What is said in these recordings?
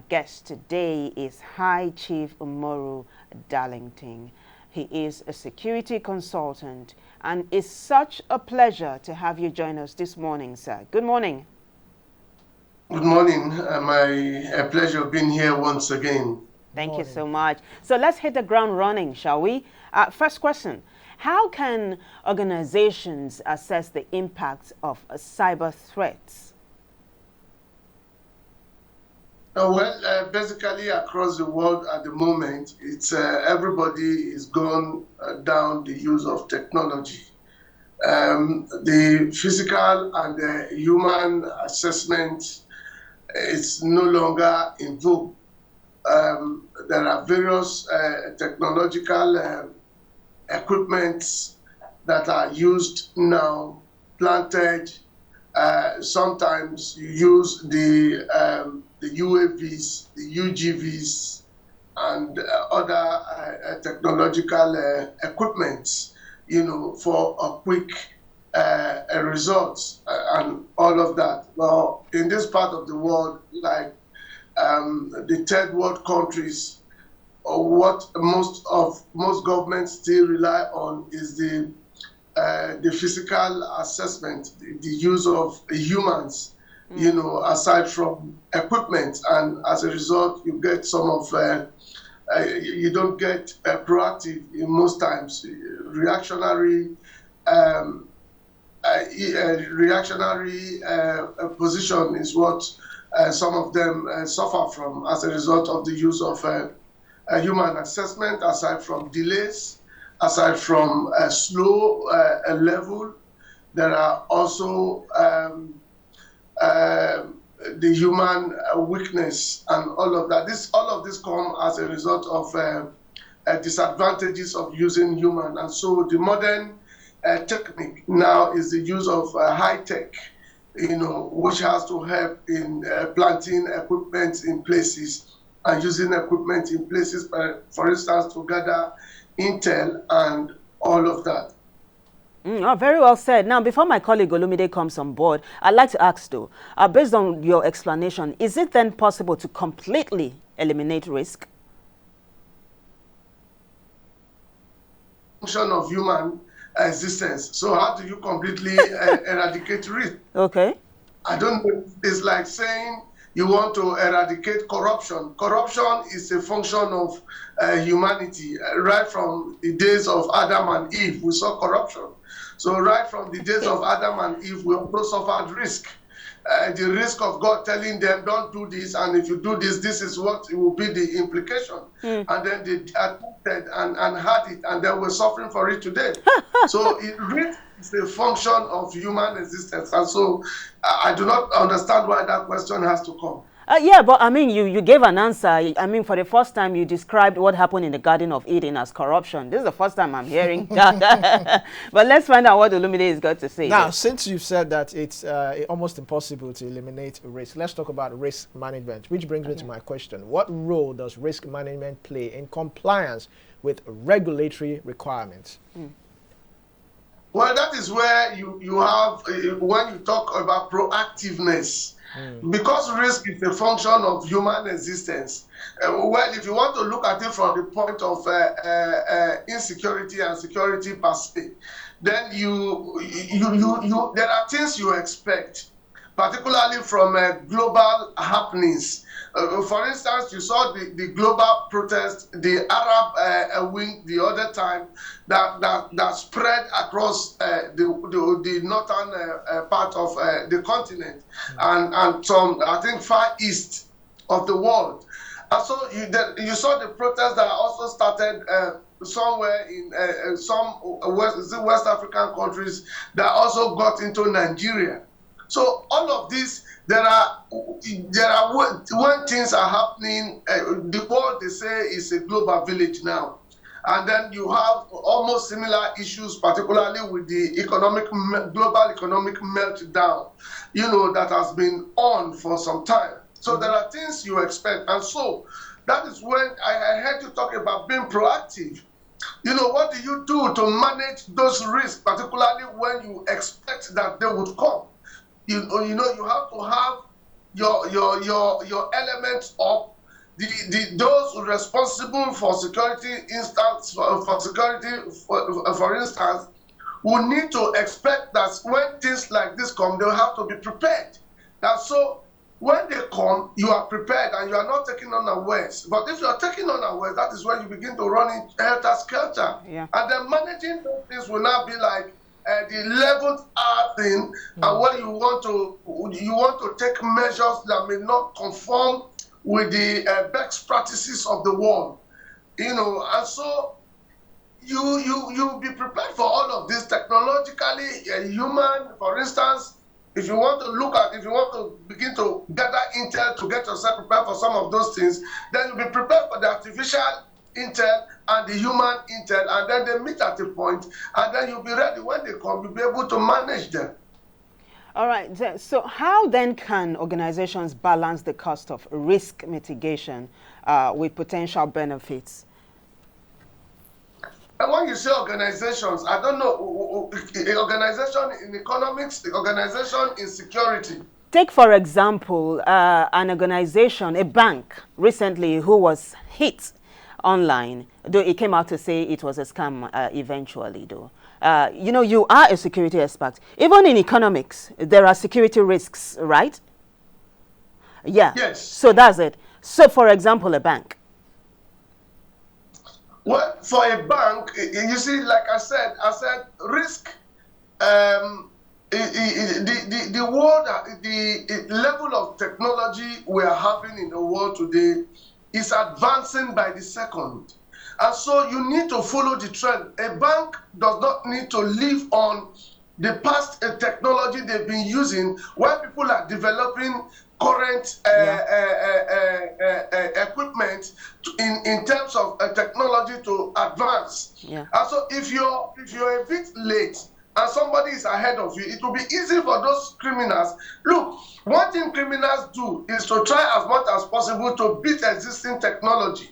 guest today is High Chief Umoru Darlington. He is a security consultant, and it's such a pleasure to have you join us this morning, sir. Good morning. Good morning. A pleasure being here once again. Thank you so much. So let's hit the ground running, shall we? First question. How can organizations assess the impact of cyber threats? Basically across the world at the moment, it's everybody is gone down the use of technology. The physical and the human assessment is no longer in vogue. There are various technological equipments that are used now, planted. Sometimes you use the UAVs, the UGVs, and other technological equipments, for a quick results and all of that. Well, in this part of the world, like the third world countries, or what most governments still rely on is the physical assessment, the use of humans, aside from equipment, and as a result, you get some of you don't get proactive in most times. Reactionary position is what some of them suffer from as a result of the use of human assessment, aside from delays, aside from slow level. There are also the human weakness and all of that. All of this come as a result of disadvantages of using human. And so the modern technique now is the use of high tech, which has to help in planting equipment in places and using equipment in places, for instance, to gather intel and all of that. Very well said. Now, before my colleague Olumide comes on board, I'd like to ask though, based on your explanation, is it then possible to completely eliminate risk? Function of human existence. So how do you completely eradicate risk? Okay. I don't know. It's like saying you want to eradicate corruption. Corruption is a function of humanity. Right from the days of Adam and Eve, we saw corruption. So right from the days of Adam and Eve, we also suffered risk. The risk of God telling them, don't do this, and if you do this, this is what it will be the implication. And then they attempted and had it, and they were suffering for it today. So risk is a function of human existence. And so I do not understand why that question has to come. Yeah, but I mean, you gave an answer. I mean, for the first time, you described what happened in the Garden of Eden as corruption. This is the first time I'm hearing that. But let's find out what Olumide is going to say. Now, since you've said that it's almost impossible to eliminate risk, let's talk about risk management, which brings me to my question. What role does risk management play in compliance with regulatory requirements? Well, that is where you have, when you talk about proactiveness, because risk is a function of human existence. Well, if you want to look at it from the point of insecurity and security per se, then there are things you expect, particularly from global happenings. For instance, you saw the global protest, the Arab wing the other time that spread across the northern part of the continent and some, I think, far east of the world. And so you saw the protests that also started somewhere in some West African countries that also got into Nigeria. So all of this, there are when things are happening, the world, they say, is a global village now. And then you have almost similar issues, particularly with the global economic meltdown, that has been on for some time. So there are things you expect. And so that is when I heard you talk about being proactive. What do you do to manage those risks, particularly when you expect that they would come? You have to have your elements up those responsible for security instance for instance will need to expect that when things like this come, they'll have to be prepared. And so when they come, you are prepared and you are not taking unawares. But if you are taking unawares, that is when you begin to run in helter-skelter. Yeah. And then managing those things will now be like the 11th hour thing, and when you want to take measures that may not conform with the best practices of the world, and so you be prepared for all of this technologically, human. For instance, if you want to begin to gather intel to get yourself prepared for some of those things, then you'll be prepared for the artificial intel and the human intel, and then they meet at a point, and then you'll be ready. When they come, you'll be able to manage them. All right. So how then can organizations balance the cost of risk mitigation with potential benefits? And when you say organizations, I don't know, organization in economics, organization in security. Take, for example, an organization, a bank, recently who was hit online, though it came out to say it was a scam eventually, though. You are a security expert. Even in economics, there are security risks, right? Yeah. Yes. So that's it. So, for example, a bank. Well, for a bank, you see, like I said risk. The world, the level of technology we are having in the world today is advancing by the second. And so you need to follow the trend. A bank does not need to live on the past technology they've been using, where people are developing current equipment in terms of technology to advance. Yeah. And so if you're a bit late and somebody is ahead of you, it will be easy for those criminals. Look, one thing criminals do is to try as much as possible to beat existing technology,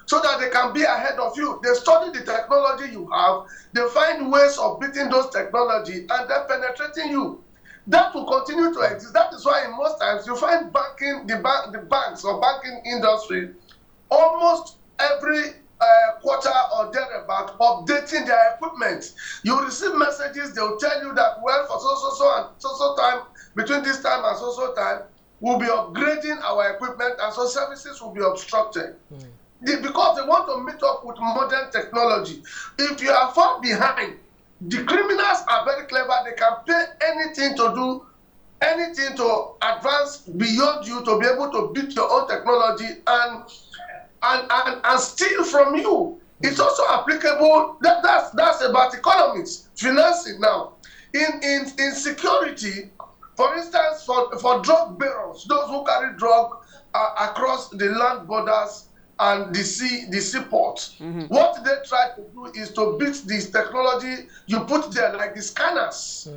so that they can be ahead of you. They study the technology you have, they find ways of beating those technology and then penetrating you. That will continue to exist. That is why in most times you find the banks or banking industry almost every quarter or thereabout updating their equipment. You receive messages, they will tell you that, well, for so and so time, between this time and so time, we'll be upgrading our equipment, and so services will be obstructed. Because they want to meet up with modern technology. If you are far behind, the criminals are very clever. They can pay anything to do anything to advance beyond you, to be able to beat your own technology and steal from you. It's also applicable. That's about economics, financing now. In security, for instance, for drug bearers, those who carry drug across the land borders and the seaports. What they try to do is to beat this technology you put there, like the scanners.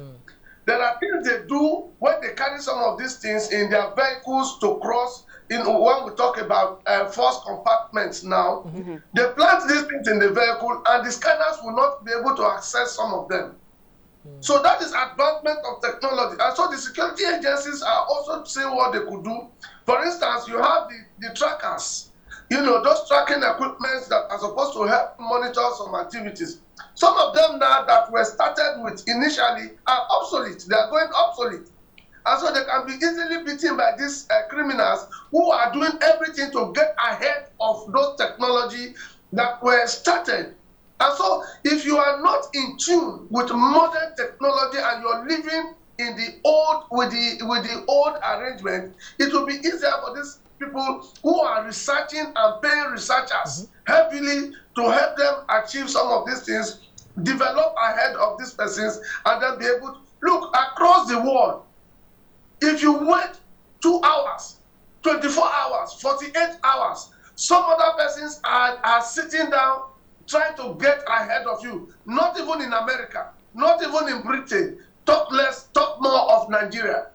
There are things they do when they carry some of these things in their vehicles to cross. When we talk about forced compartments now, they plant these things in the vehicle and the scanners will not be able to access some of them. So that is advancement of technology. And so the security agencies are also seeing what they could do. For instance, you have the trackers. Those tracking equipments that are supposed to help monitor some activities. Some of them now that were started with initially are obsolete. They are going obsolete. And so they can be easily beaten by these criminals who are doing everything to get ahead of those technology that were started. And so if you are not in tune with modern technology and you're living in the old with the old arrangement, it will be easier for these people who are researching and paying researchers heavily to help them achieve some of these things, develop ahead of these persons, and then be able to look across the world. If you wait 2 hours, 24 hours, 48 hours, some other persons are sitting down trying to get ahead of you. Not even in America, not even in Britain. Talk more of Nigeria.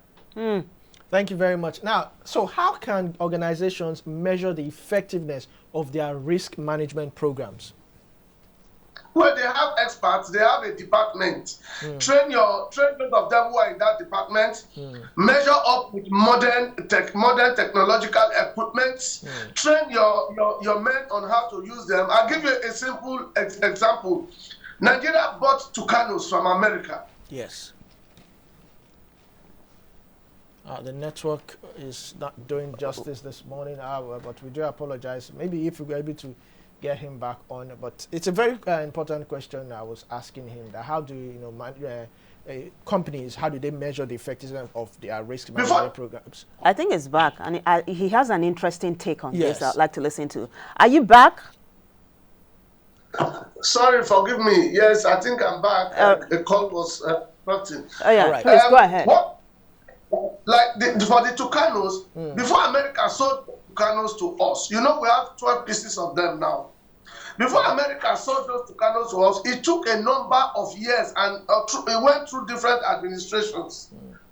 Thank you very much. Now, so how can organizations measure the effectiveness of their risk management programs? where they have experts, they have a department. Train those of them who are in that department. Measure up with modern technological equipment. Train your men on how to use them. I'll give you a simple example. Nigeria bought Tucanos from America. Yes. The network is not doing justice this morning, but we do apologize. Maybe if we were able to get him back on. But it's a very important question I was asking him. That how do companies, how do they measure the effectiveness of their risk management programs? I think it's back, and he has an interesting take on this I'd like to listen to. Are you back? Sorry, forgive me. Yes, I think I'm back. The call was nothing. Oh yeah, right. Please go ahead. For the Tucanos, before America sold Tucanos to us, we have 12 pieces of them now. Before America sold those Tucanos to us, it took a number of years and it went through different administrations.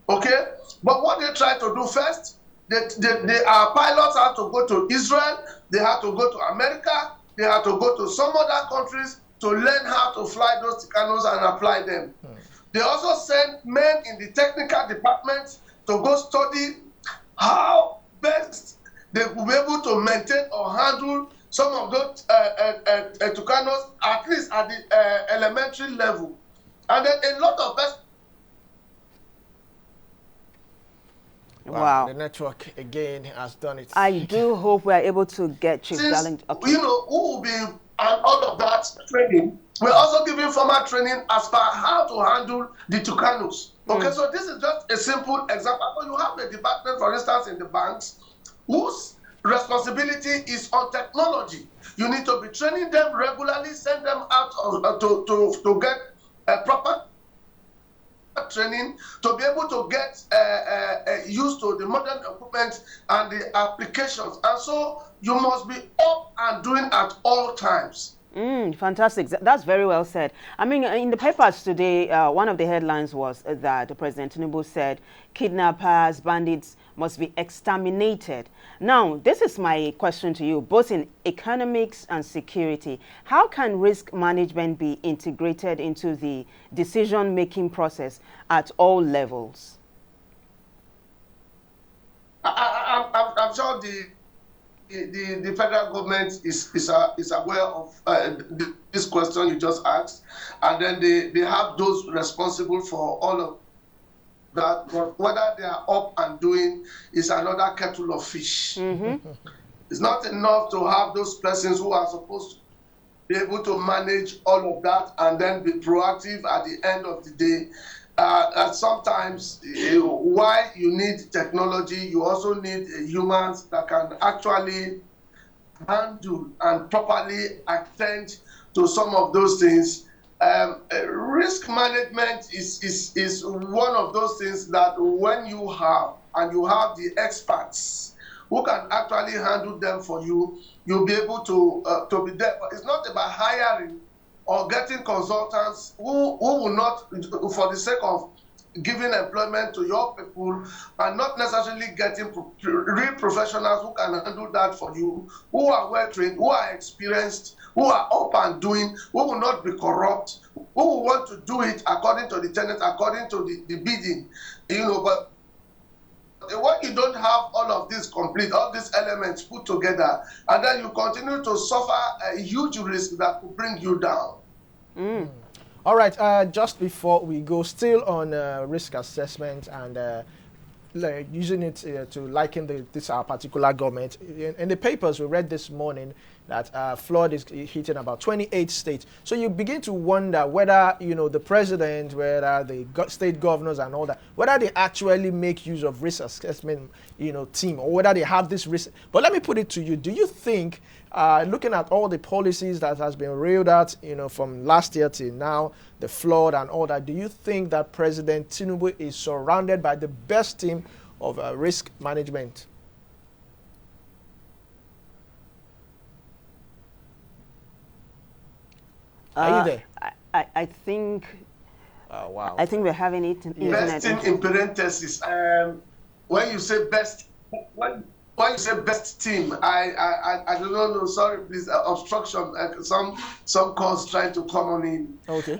Okay? But what they tried to do first, our pilots had to go to Israel, they had to go to America, they had to go to some other countries to learn how to fly those Tucanos and apply them. They also sent men in the technical department to go study how best they will be able to maintain or handle some of those Tucanos, at least at the elementary level. And then a lot of best. Wow. The network again has done it. I do hope we are able to get Chief Darlington. Okay. Who will be and all of that training. We're also giving formal training as far how to handle the Tucanos. Okay, so this is just a simple example. You have a department, for instance, in the banks, whose responsibility is on technology. You need to be training them regularly, send them out to get a proper training to be able to get used to the modern equipment and the applications. And so you must be up and doing at all times. Fantastic. That's very well said. I mean, in the papers today, one of the headlines was that President Tinubu said kidnappers, bandits must be exterminated. Now, this is my question to you, both in economics and security. How can risk management be integrated into the decision-making process at all levels? I'm sure the federal government is aware of this question you just asked, and then they have those responsible for all of that. But whether they are up and doing is another kettle of fish. It's not enough to have those persons who are supposed to be able to manage all of that and then be proactive at the end of the day. And sometimes, while you need technology, you also need humans that can actually handle and properly attend to some of those things. Risk management is one of those things that when you have the experts who can actually handle them for you, you'll be able to be there. But it's not about hiring or getting consultants who will not, for the sake of giving employment to your people, and not necessarily getting real professionals who can handle that for you, who are well trained, who are experienced, who are up and doing, who will not be corrupt, who will want to do it according to the tenets, according to the bidding, but when you don't have all of this complete, all these elements put together, and then you continue to suffer a huge risk that could bring you down. All right, just before we go, still on risk assessment and using it to liken this our particular government. In the papers we read this morning that flood is hitting about 28 states. So you begin to wonder whether, the president, whether the state governors and all that, whether they actually make use of risk assessment, team, or whether they have this risk. But let me put it to you. Do you think, looking at all the policies that has been rolled out, from last year till now, the flood and all that, do you think that President Tinubu is surrounded by the best team of risk management? Are you there? I think. Oh, wow. I think we're having it. Best team in parentheses. When you say best, when you say best team, I don't know. Sorry, please, obstruction. Some calls trying to come on in. Okay.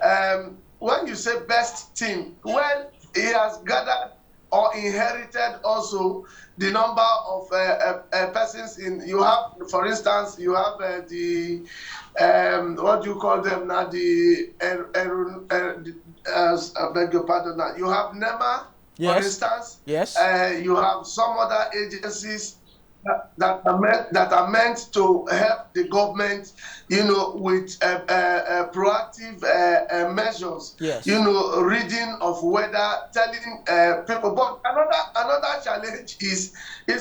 When you say best team, well, he has gathered or inherited also the number of persons in. You have, for instance, you have the what do you call them now? I beg your pardon. Now you have NEMA, Yes. for instance. Yes. You have some other agencies that are meant to help the government, with proactive measures. Yes. Reading of weather, telling people. But another challenge is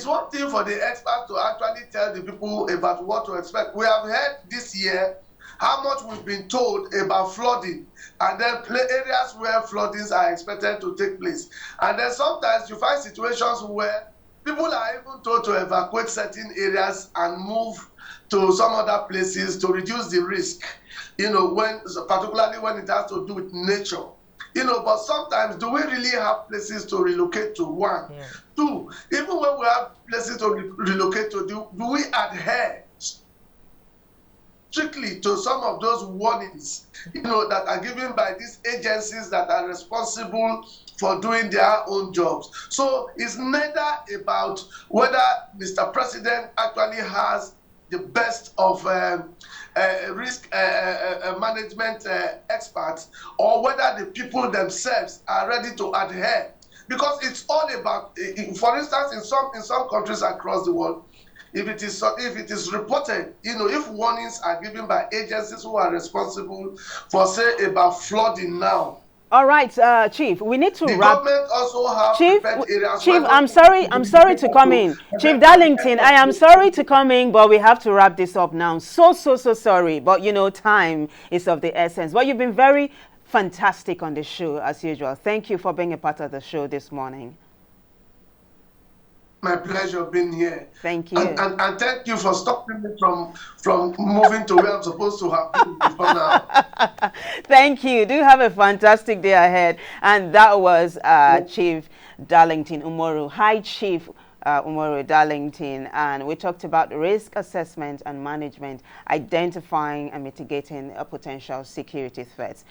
one thing for the experts to actually tell the people about what to expect. We have heard this year how much we've been told about flooding, and then areas where floodings are expected to take place. And then sometimes you find situations where people are even told to evacuate certain areas and move to some other places to reduce the risk, particularly when it has to do with nature. But sometimes, do we really have places to relocate to? One. Yeah. Two, even when we have places to relocate to, do we adhere strictly to some of those warnings, that are given by these agencies that are responsible for doing their own jobs? So it's neither about whether Mr. President actually has the best of risk management experts, or whether the people themselves are ready to adhere. Because it's all about, for instance, in some countries across the world, if it is reported, if warnings are given by agencies who are responsible for, say, about flooding now. All right, Chief, we need to the wrap. Government also have Chief, areas. Chief, I'm sorry to come in. Chief Darlington, I am sorry to come in, but we have to wrap this up now. So sorry, but time is of the essence. Well, you've been very fantastic on the show as usual. Thank you for being a part of the show this morning. My pleasure being here. Thank you. And thank you for stopping me from moving to where I'm supposed to have been before now. Thank you. Do have a fantastic day ahead. And that was Chief Darlington Umoru. Hi, Chief Umoru Darlington. And we talked about risk assessment and management, identifying and mitigating potential security threats.